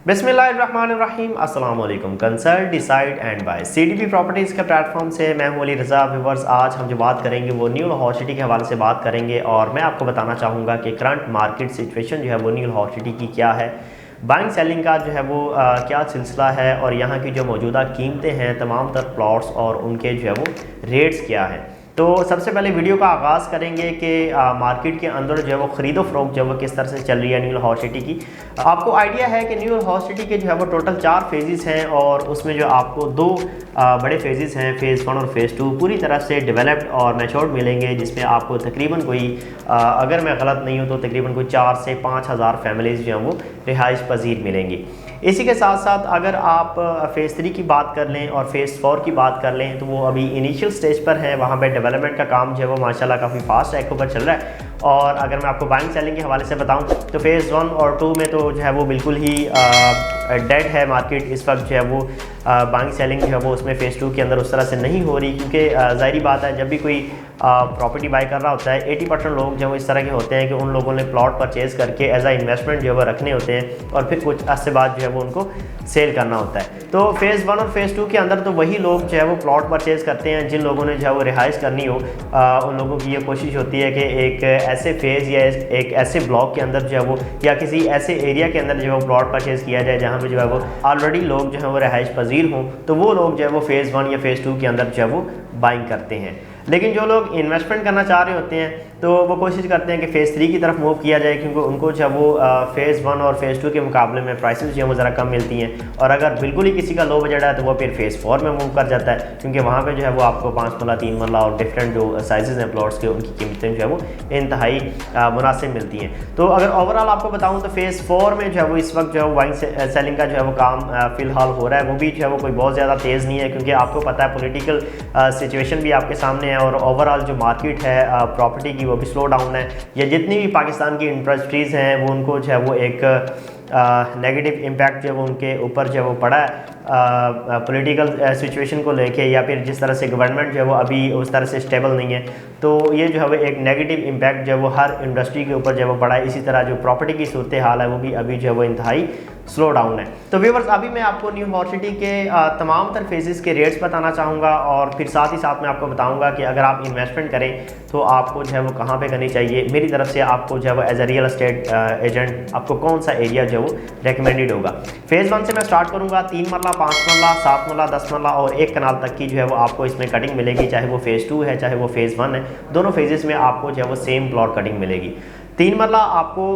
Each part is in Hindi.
बिस्मिल्लाहिर्रहमानिर्रहीम अस्सलाम वालेकुम। Consult decide and buy CDP properties के प्लेटफॉर्म से मैं हूं अली रज़ा। व्यूअर्स, आज हम जो बात करेंगे वो न्यू लाहौर सिटी के हवाले से बात करेंगे और मैं आपको बताना चाहूँगा कि करंट मार्केट सिचुएशन जो है वो न्यू लाहौर सिटी की क्या है, बाइंग सेलिंग का जो है वो क्या सिलसिला है और यहाँ की जो मौजूदा कीमतें हैं तमाम तर प्लॉट्स और उनके जो है वो रेट्स क्या हैं। तो सबसे पहले वीडियो का आगाज़ करेंगे कि मार्केट के अंदर जो है वो ख़रीदो फ़रोख्त जो है वो किस तरह से चल रही है न्यू लाहौर सिटी की। आपको आइडिया है कि न्यू लाहौर सिटी के जो है वो टोटल 4 फेजेस हैं और उसमें जो आपको 2 बड़े फेजेस हैं, फ़ेज़ 1 और फ़ेज़ 2 पूरी तरह से डेवलप्ड और मैच्योर्ड मिलेंगे, जिसमें आपको तकरीबन कोई अगर मैं गलत नहीं हूँ तो तकरीबन कोई 4 से 5 हज़ार फैमिलीज़ जो हैं वो रिहाइश पजीर मिलेंगी। इसी के साथ साथ अगर आप फ़ेज़ 3 की बात कर लें और फ़ेज़ 4 की बात कर लें तो वो अभी इनिशियल स्टेज पर है। वहाँ पे डेवलपमेंट का काम जो है वो माशाल्लाह काफ़ी फास्ट ट्रैक पर चल रहा है। और अगर मैं आपको बाइंग सेलिंग के हवाले से बताऊं तो फ़ेज़ 1 और 2 में तो जो है वो बिल्कुल ही डेड है मार्केट इस वक्त। जो है वो बाइंग सेलिंग जो है वो उसमें फ़ेज़ 2 के अंदर उस तरह से नहीं हो रही, क्योंकि ज़ाहिरी बात है जब भी कोई प्रॉपर्टी बाई कर रहा होता है 80% लोग जो इस तरह के होते हैं कि उन लोगों ने प्लॉट परचेज़ करके एज आ इन्वेस्टमेंट जो है वो रखने होते हैं और फिर कुछ अर्से बाद जो है वो उनको सेल करना होता है। तो फ़ेज़ 1 और फ़ेज़ 2 के अंदर तो वही लोग जो है वो प्लॉट परचेज़ करते हैं जिन लोगों ने जो है वो रिहाइश करनी हो। उन लोगों की ये कोशिश होती है कि एक ऐसे फेज़ या एक ऐसे ब्लॉक के अंदर जो है वो या किसी ऐसे एरिया के अंदर जो है वो प्लॉट परचेज़ किया जाए जहाँ पे जो है वो ऑलरेडी लोग जो है वो रिहाइश पजीर हों, तो वो लोग जो है वो फ़ेज़ 1 या फ़ेज़ 2 के अंदर जो है वो बाइंग करते हैं। लेकिन जो लोग इन्वेस्टमेंट करना चाह रहे होते हैं तो वो कोशिश करते हैं कि फ़ेज़ 3 की तरफ मूव किया जाए, क्योंकि उनको जो है वो फ़ेज़ 1 और फ़ेज़ 2 के मुकाबले में प्राइसेस जो है वो ज़रा कम मिलती हैं। और अगर बिल्कुल ही किसी का लो बजट है तो वो फिर फ़ेज़ 4 में मूव कर जाता है, क्योंकि वहाँ पे जो है वो आपको 5 मरला 3 मरला और डिफरेंट जो साइज़ हैं प्लॉट्स के उनकी कीमतें जो है वो इंतहाई मुनासिब मिलती हैं। तो अगर ओवरऑल आपको बताऊँ तो फ़ेज़ 4 में जो है वो इस वक्त जो है बाइंग सेलिंग का जो है वो काम फ़िलहाल हो रहा है। वो भी जो है वो कोई बहुत ज़्यादा तेज़ नहीं है, क्योंकि आपको पता है पॉलिटिकल सिचुएशन भी आपके सामने है और ओवरऑल जो मार्केट है प्रॉपर्टी की वो भी स्लो डाउन है। या जितनी भी पाकिस्तान की इंडस्ट्रीज़ हैं वो उनको जो है वो एक नेगेटिव इम्पैक्ट जो है वो उनके ऊपर जो है वो पड़ा है पॉलिटिकल सिचुएशन को लेके, या फिर जिस तरह से गवर्नमेंट जो है वो अभी उस तरह से स्टेबल नहीं है, तो ये जो है वो एक नेगेटिव इम्पैक्ट जो है वो हर इंडस्ट्री के ऊपर जो है वो पड़ा है। इसी तरह जो प्रॉपर्टी की सूरत हाल है वो भी अभी जो है वो इंतहाई स्लो डाउन है। तो व्यूअर्स, अभी मैं आपको न्यू लाहौर सिटी के तमाम तर फेजेस के रेट्स बताना चाहूँगा और फिर साथ ही साथ मैं आपको बताऊँगा कि अगर आप इन्वेस्टमेंट करें तो आपको जो है वो कहाँ पे करनी चाहिए। मेरी तरफ से आपको जो है वो as a real estate agent आपको कौन सा एरिया जो है वो रिकमेंडेड होगा। फ़ेज़ 1 से मैं स्टार्ट करूँगा। 3 मरला, 5 मरला, 7 मरला, 10 मरला और 1 कनाल तक की जो है वो आपको इसमें कटिंग मिलेगी, चाहे वो फ़ेज़ 2 है चाहे वो फ़ेज़ 1 है। दोनों फेजेस में आपको जो है वो सेम प्लॉट कटिंग मिलेगी। 3 मरला आपको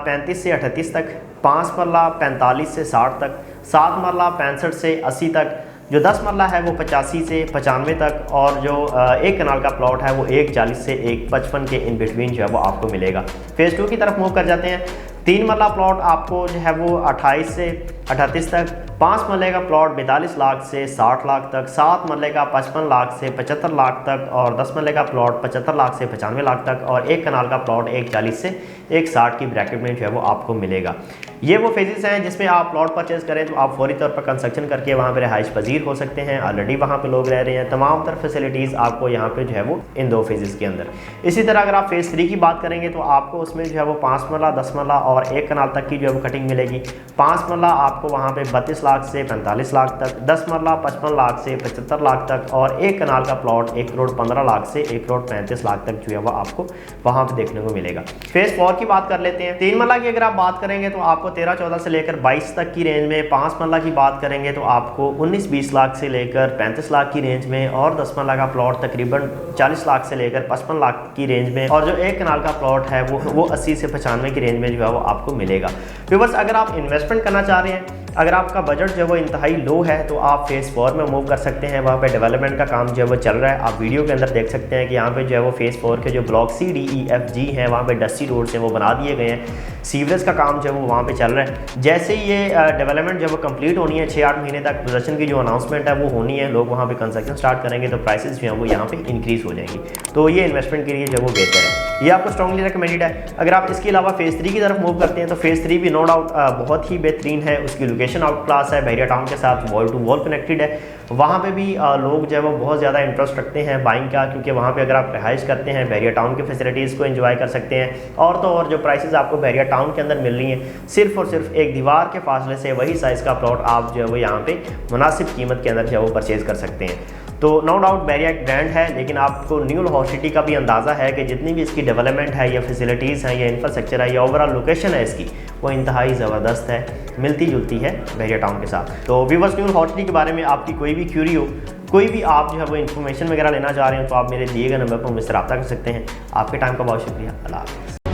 35 से 38 तक, 5 मरला 45 से 60 तक, 7 मरला 65 से 80 तक, जो 10 मरला है वो 85 से 95 तक और जो 1 कनाल का प्लॉट है वो 140 से 155 के इन बिटवीन जो है वो आपको मिलेगा। फ़ेज़ 2 की तरफ मूव कर जाते हैं। 3 मरला प्लॉट आपको जो है वो 28 से 38 तक, 5 मरले का प्लॉट 42 लाख से 60 लाख तक, 7 मरले का 55 लाख से 75 लाख तक और 10 मरले का प्लॉट 75 लाख से 95 लाख तक और 1 कनाल का प्लॉट 140 से 160 की ब्रैकेट में जो है वो आपको मिलेगा। ये वो फेजेस हैं जिसमें आप प्लॉट परचेज करें तो आप फौरी तौर पर कंस्ट्रक्शन करके वहाँ पे रिहाइश पजीर हो सकते हैं। ऑलरेडी वहाँ पे लोग रह रहे हैं। तमाम तरह फैसिलिटीज़ आपको यहाँ पे जो है वो इन 2 फेजेस के अंदर। इसी तरह अगर आप फ़ेज़ 3 की बात करेंगे तो आपको उसमें जो है वो 5 मरला, 10 मरला और 1 कनाल तक की जो है वो कटिंग मिलेगी। 5 मरला आपको वहाँ पे 32 लाख से 45 लाख तक, 10 मरला 55 लाख से 75 लाख तक और 1 कनाल का प्लॉट 1 करोड़ 15 लाख से 1 करोड़ 35 लाख तक जो है वो आपको वहाँ पे देखने को मिलेगा। फ़ेज़ 4 की बात कर लेते हैं। 3 मरला की अगर आप बात करेंगे तो आपको 13-14 से लेकर 22 तक की रेंज में, 5 मरला की बात करेंगे तो आपको 19-20 लाख से लेकर 35 लाख की रेंज में और 10 मरला का प्लॉट तकरीबन 40 लाख से लेकर 55 लाख की रेंज में और जो 1 कनाल का प्लॉट है वो 80 से 95 की रेंज में जो है वो आपको मिलेगा। तो बस अगर आप इन्वेस्टमेंट करना चाह रहे हैं, अगर आपका बजट जो है वो इंतहाई लो है तो आप फ़ेज़ 4 में मूव कर सकते हैं। वहाँ पे डेवलपमेंट का काम जो है वो चल रहा है। आप वीडियो के अंदर देख सकते हैं कि यहाँ पे जो है वो फ़ेज़ 4 के जो block C, D, E, F, G हैं वहाँ पे डस्टी रोड्स हैं वो बना दिए गए हैं। सीवरेज का काम जो है वो वहाँ पे चल रहा है। जैसे ही ये डेवलपमेंट जो है वो कंप्लीट होनी है 6-8 महीने तक पोजीशन की जो अनाउंसमेंट है वो होनी है, लोग वहाँ पे कंस्ट्रक्शन स्टार्ट करेंगे तो प्राइसेस जो है वो यहाँ पे इंक्रीज़ हो जाएंगी। तो ये इन्वेस्टमेंट के लिए जो वो बेहतर है, ये आपको स्ट्रॉन्गली रिकमेंडेड है। अगर आप इसके अलावा फ़ेज़ 3 की तरफ मूव करते हैं तो फ़ेज़ 3 भी नो डाउट बहुत ही बेहतरीन है। उसकी लोकेशन लोकेशन आउट क्लास है, बहरिया टाउन के साथ वॉल टू वॉल कनेक्टेड है। वहाँ पे भी लोग जो है वो बहुत ज़्यादा इंटरेस्ट रखते हैं बाइंग का, क्योंकि वहाँ पे अगर आप रिहाइश करते हैं बहरिया टाउन की फैसिलिटीज़ को एंजॉय कर सकते हैं। और तो और जो प्राइसेस आपको बहरिया टाउन के अंदर मिल रही हैं, सिर्फ और सिर्फ एक दीवार के फासले से वही साइज़ का प्लॉट आप जो है वो यहाँ पे मुनासिब कीमत के अंदर जो है वो परचेज़ कर सकते हैं। तो नो डाउट बहरिया एक ब्रांड है, लेकिन आपको न्यू लाहौर सिटी का भी अंदाज़ा है कि जितनी भी इसकी डेवलपमेंट है या फैसिलिटीज़ हैं या इंफ्रास्ट्रक्चर है या ओवरऑल लोकेशन है इसकी, वो इंतहाई ज़बरदस्त है, मिलती जुलती है बहरिया टाउन के साथ। तो व्यूअर्स, न्यू लाहौर सिटी के बारे में आपकी कोई भी क्यूरी हो, कोई भी आप जो है वो इन्फॉर्मेशन वगैरह लेना चाह रहे हो, तो आप मेरे दिए गए नंबर पर मुझसे रब्ता कर सकते हैं। आपके टाइम का बहुत शुक्रिया। अल्लाह हाफ़िज़।